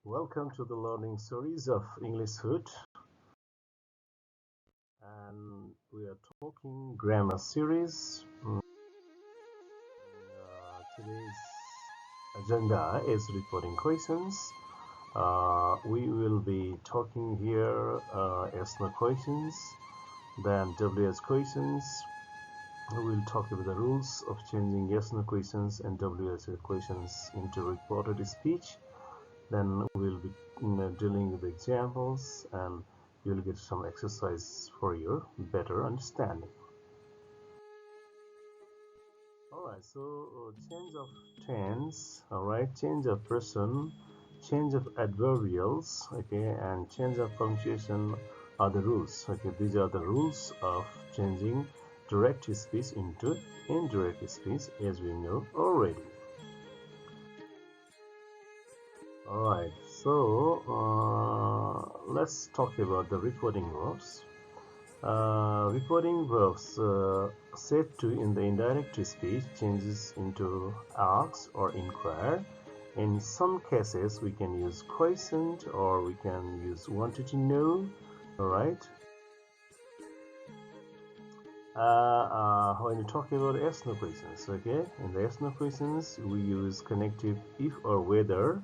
Welcome to the learning series of Englishwood, and we are talking grammar series. Today's agenda is reporting questions. We will be talking here yes no questions, then WS questions. We will talk about the rules of changing yes no questions and WS questions into reported speech. Then we'll be dealing with examples, and you'll get some exercise for your better understanding. Alright, so change of tense, alright, change of person, change of adverbials, okay, and change of punctuation are the rules. Okay, these are the rules of changing direct speech into indirect speech, as we know already. Alright, so let's talk about the reporting verbs. Reporting verbs set to in the indirect speech changes into ask or inquire. In some cases, we can use questioned or we can use wanted to know. Alright. When you talk about yes no questions, okay, in the yes no questions we use connective if or whether.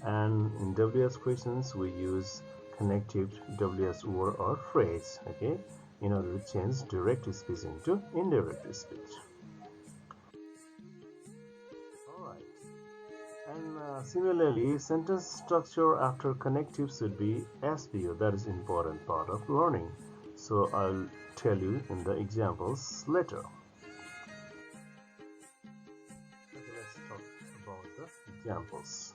And in WS questions we use connective WS word or phrase, okay, in order to change direct speech into indirect speech. Alright, and similarly sentence structure after connective should be SVO. That is important part of learning, so I'll tell you in the examples later. Okay, let's talk about the examples.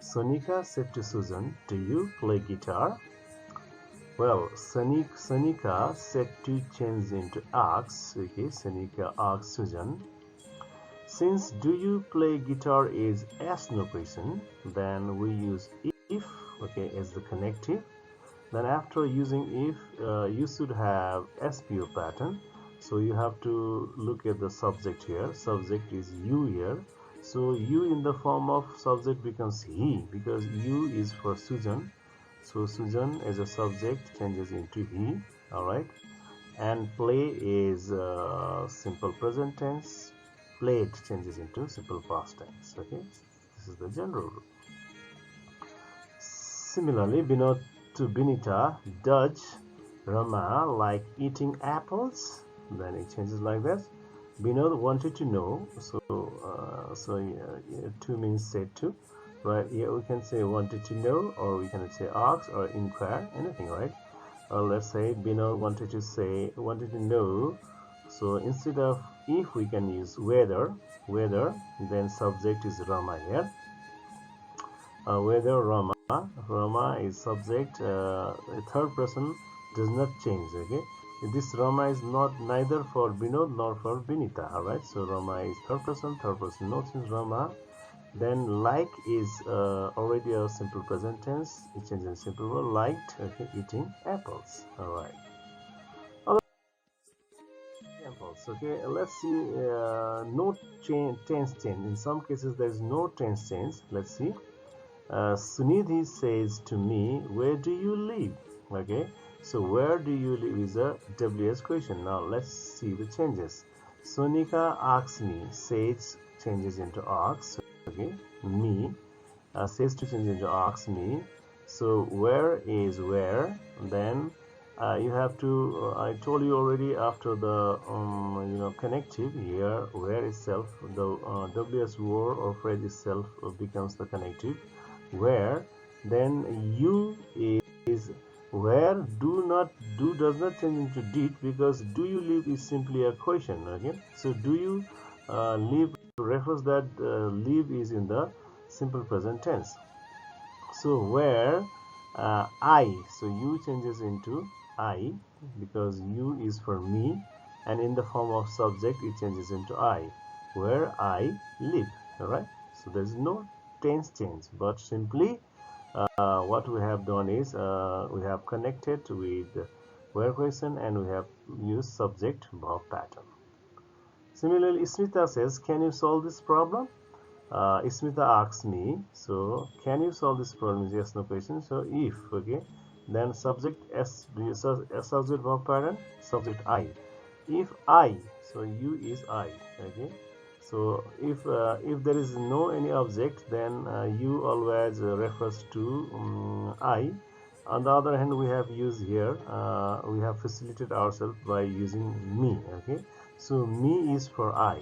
Sonika said to Susan, "Do you play guitar?" Well, Sonika said to change into asks. Okay, Sonika asks Susan. Since "do you play guitar" is ask no question, then we use if, okay, as the connective. Then after using if, you should have SPO pattern. So you have to look at the subject here. Subject is you here. So you in the form of subject becomes he, because you is for Susan. So Susan as a subject changes into he. Alright. And play is simple present tense. Played changes into simple past tense. Okay. This is the general rule. Similarly, Binod to Binita, Dutch, Rama like eating apples. Then it changes like that. Binod wanted to know, so to means said to, right? Here we can say wanted to know, or we can say ask or inquire, anything, right? Let's say Binod wanted to know, so instead of if we can use whether, then subject is Rama here. Whether Rama is subject, third person does not change. Okay, this Rama is not neither for Binod nor for Binita. Alright, so Rama is third person no change Rama. Then like is already a simple present tense. It changes in simple verb, liked, okay, eating apples. Alright. Examples. Okay, let's see. No tense change. In some cases, there is no tense change. Let's see. Sunidhi says to me, "Where do you live?" Okay, so where do you live is a WS question. Now let's see the changes. Sonika asks me, says changes into asks. Okay, me says to change into asks me. So where is where. Then you have to. I told you already after the connective here, where itself the WS word or phrase itself becomes the connective. Where, then you is where. Do does not change into did, because do you live is simply a question. Okay, so do you live refers that live is in the simple present tense. So where I, so you changes into I, because you is for me, and in the form of subject it changes into I, where I live. Alright, so there's no tense change, but simply what we have done is we have connected with where question and we have used subject verb pattern. Similarly, Smita says, "Can you solve this problem?" Smita asks me, so can you solve this problem? Yes, no question. So if, okay, then subject S, subject verb pattern, subject I. If I, so you is I, okay. So if there is no any object, then you always refers to I. On the other hand, we have used here, we have facilitated ourselves by using me, okay. So me is for I.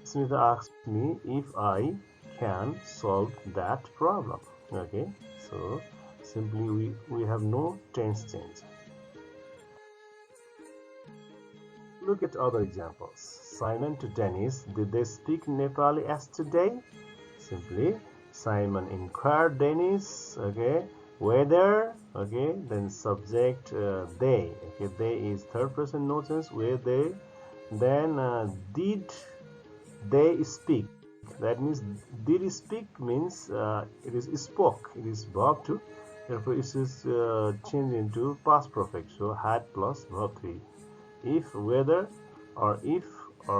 Smita asks me if I can solve that problem, okay. So simply we have no tense change. Look at other examples. Simon to Danis, did they speak Nepali as today? Simply, Simon inquired Danis, okay, whether, okay, then subject they, okay, they is third person no change, where they, then did they speak. That means did speak means it is spoke, it is verb 2, therefore it is changed into past perfect, so had plus verb 3. If whether or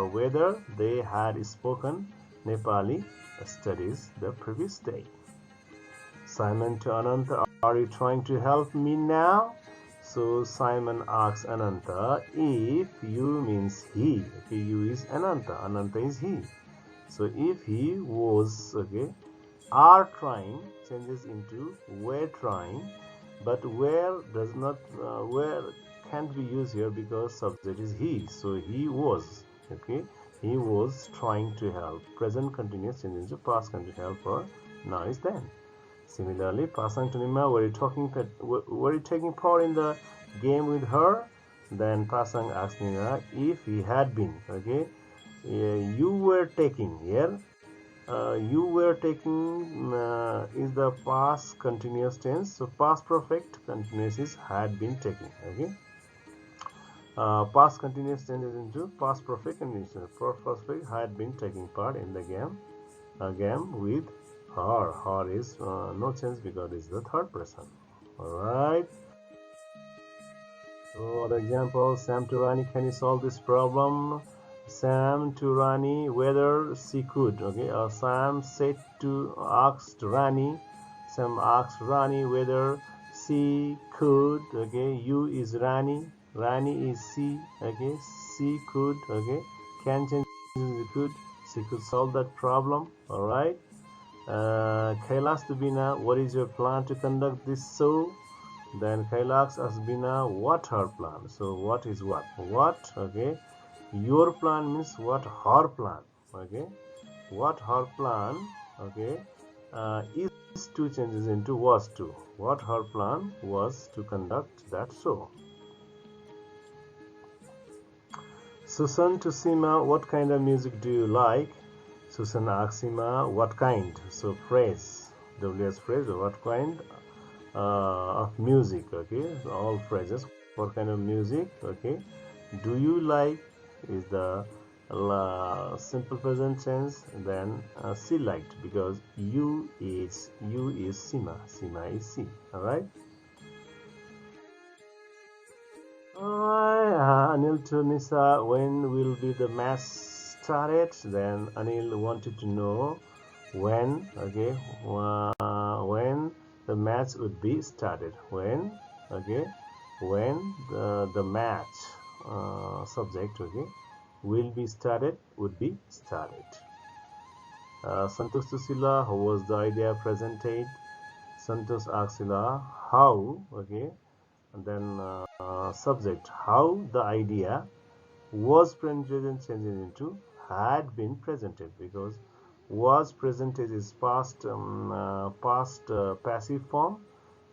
whether they had spoken Nepali studies the previous day. Simon to Ananta, are you trying to help me now? So Simon asks Ananta, if you means he, okay, you is Ananta, Ananta is he. So if he was, okay, are trying changes into were trying, but where does not, where can't be used here because subject is he. So he was, okay, he was trying to help. Present continuous changes into past continuous help for now is then. Similarly, Pasang to Nima, were you taking part in the game with her? Then Pasang asked Nima if he had been, okay. You were taking here. You were taking is the past continuous tense. So past perfect continuous is had been taking. Okay. Past continuous tense is into past perfect continuous. Past perfect had been taking part in the game. Game with her. Her is no change because it's the third person. All right. So the example, Sam to Rani, can you solve this problem? Sam to Rani whether she could. Okay, Sam said to asked Rani. Sam asked Rani whether she could. Okay, you is Rani. Rani is she. Okay, she could. Okay, can change is could. She could solve that problem. All right. Kailash to Bina, what is your plan to conduct this show? Then Kailash asks Bina what her plan. So what is what? What? Okay. Your plan means what her plan. Okay. What her plan? Okay. Is to changes into was to. What her plan was to conduct that show. Susan to Sima, what kind of music do you like? Susan asks Sima what kind. So phrase. WS phrase. What kind of music? Okay. So all phrases. What kind of music? Okay. Do you like is the simple present tense. Then she liked because you is Sima. Sima is she. All right. Anil to Nisa, when will be the match started? Then Anil wanted to know when. Okay, when the match would be started. When, okay, when the match subject, okay, will be started, would be started. Santosh Susila, how was the idea presented? Santosh Aksila, how, okay, and then subject, how the idea was presented changes into had been presented because was presented is past passive form,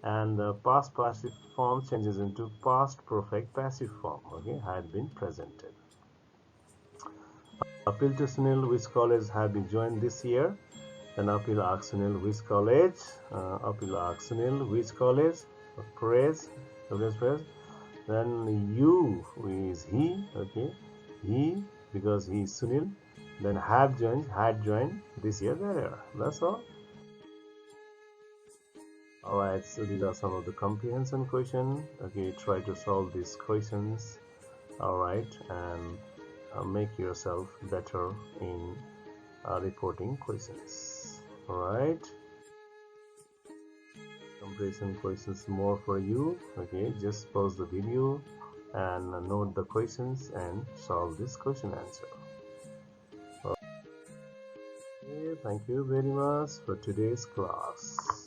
and past passive form changes into past perfect passive form. Okay, had been presented. Appeal to Sunil, which college have you joined this year? Then Appeal asks Sunil, which college? Appeal asks Sunil, which college? Praise, praise. Then you is he, okay, he because he is Sunil. Then have joined, had joined this year, there. That's all. Alright, so these are some of the comprehension questions. Okay, try to solve these questions. Alright, and make yourself better in reporting questions. All right. Comparison questions more for you. Okay, just pause the video and note the questions and solve this question answer. Okay, thank you very much for today's class.